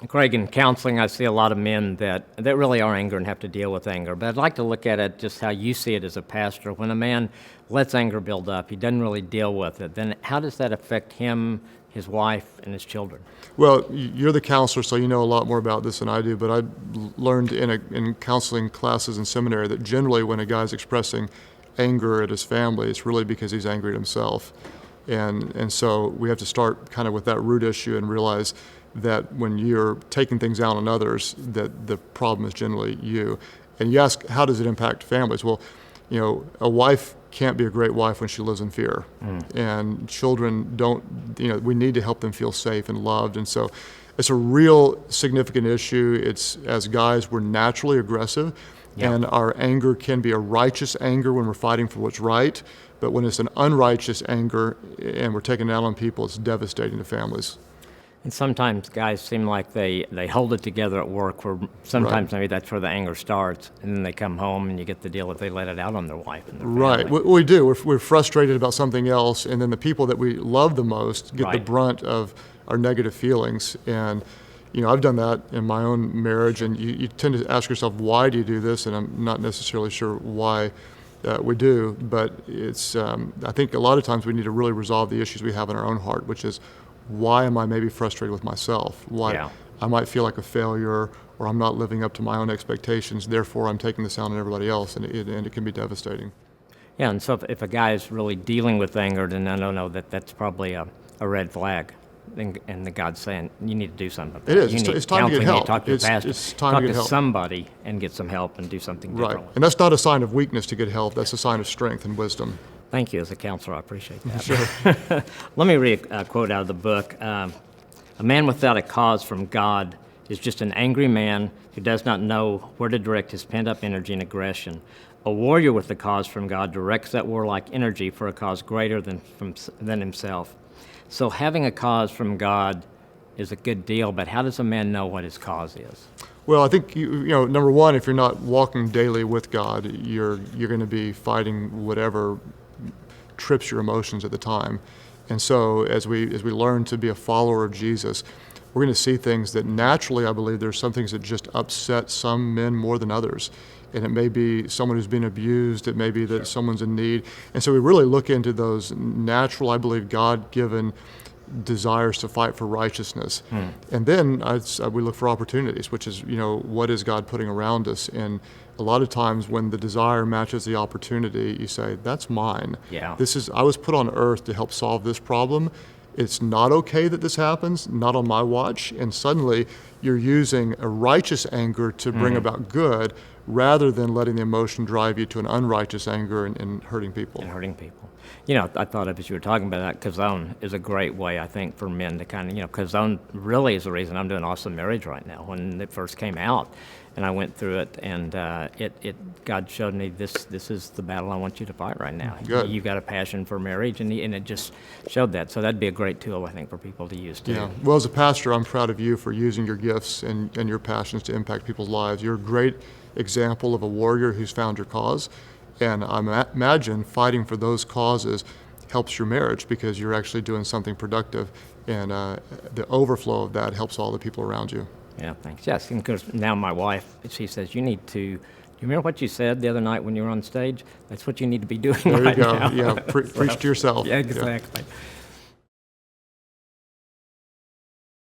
Craig, in counseling, I see a lot of men that really are angry and have to deal with anger. But I'd like to look at it just how you see it as a pastor. When a man lets anger build up, he doesn't really deal with it, then how does that affect him, his wife, and his children? Well, you're the counselor, so you know a lot more about this than I do, but I learned in counseling classes in seminary that generally when a guy's expressing anger at his family, it's really because he's angry at himself. And so we have to start kind of with that root issue and realize that when you're taking things out on others, that the problem is generally you. And you ask, how does it impact families? Well, a wife can't be a great wife when she lives in fear. And children don't, we need to help them feel safe and loved. And so it's a real significant issue. It's, as guys, we're naturally aggressive. Yep. And our anger can be a righteous anger when we're fighting for what's right. But when it's an unrighteous anger and we're taking it out on people, it's devastating to families. And sometimes guys seem like they hold it together at work, where sometimes maybe that's where the anger starts, and then they come home and you get the deal that they let it out on their wife and their family. Right, we do. We're frustrated about something else, and then the people that we love the most get the brunt of our negative feelings. And I've done that in my own marriage, and you tend to ask yourself, why do you do this? And I'm not necessarily sure why we do, but it's I think a lot of times we need to really resolve the issues we have in our own heart, which is, why am I maybe frustrated with myself? Why I might feel like a failure, or I'm not living up to my own expectations, therefore I'm taking this out on everybody else, and it can be devastating. Yeah, and so if a guy is really dealing with anger, then I don't know that's probably a red flag. And the God's saying, you need to do something. It is. It's time to get help. Talk to your pastor. It's time to get help. Somebody and get some help and do something differently. Right. And that's not a sign of weakness to get help. That's a sign of strength and wisdom. Thank you. As a counselor, I appreciate that. Sure. Let me read a quote out of the book. A man without a cause from God is just an angry man who does not know where to direct his pent-up energy and aggression. A warrior with a cause from God directs that warlike energy for a cause greater than himself. So having a cause from God is a good deal, but how does a man know what his cause is? Well, I think number one, if you're not walking daily with God, you're going to be fighting whatever trips your emotions at the time. And so as we learn to be a follower of Jesus, we're going to see things that naturally, I believe, there's some things that just upset some men more than others. And it may be someone who's been abused, it may be that someone's in need. And so we really look into those natural, I believe, God-given desires to fight for righteousness. And then we look for opportunities, which is, what is God putting around us? And a lot of times when the desire matches the opportunity, you say, that's mine. Yeah. I was put on earth to help solve this problem. It's not okay that this happens, not on my watch. And suddenly you're using a righteous anger to bring about good, rather than letting the emotion drive you to an unrighteous anger and hurting people. I thought of, as you were talking about that, kazone is a greght way, I think, for men to kind of, kazone really is the reason I'm doing Awesome Marriage right now. When it first came out, and I went through it, and God showed me this is the battle I want you to fight right now. Good. You've got a passion for marriage, and it just showed that. So that'd be a great tool, I think, for people to use too. Yeah. Well, as a pastor, I'm proud of you for using your gifts and your passions to impact people's lives. You're a great example of a warrior who's found your cause, and I imagine fighting for those causes helps your marriage because you're actually doing something productive, and the overflow of that helps all the people around you. Yeah, thanks. Yes, because now my wife, she says, you remember what you said the other night when you were on stage? That's what you need to be doing right now. There you go. Yeah, preach to yourself. Yeah, exactly. Yeah.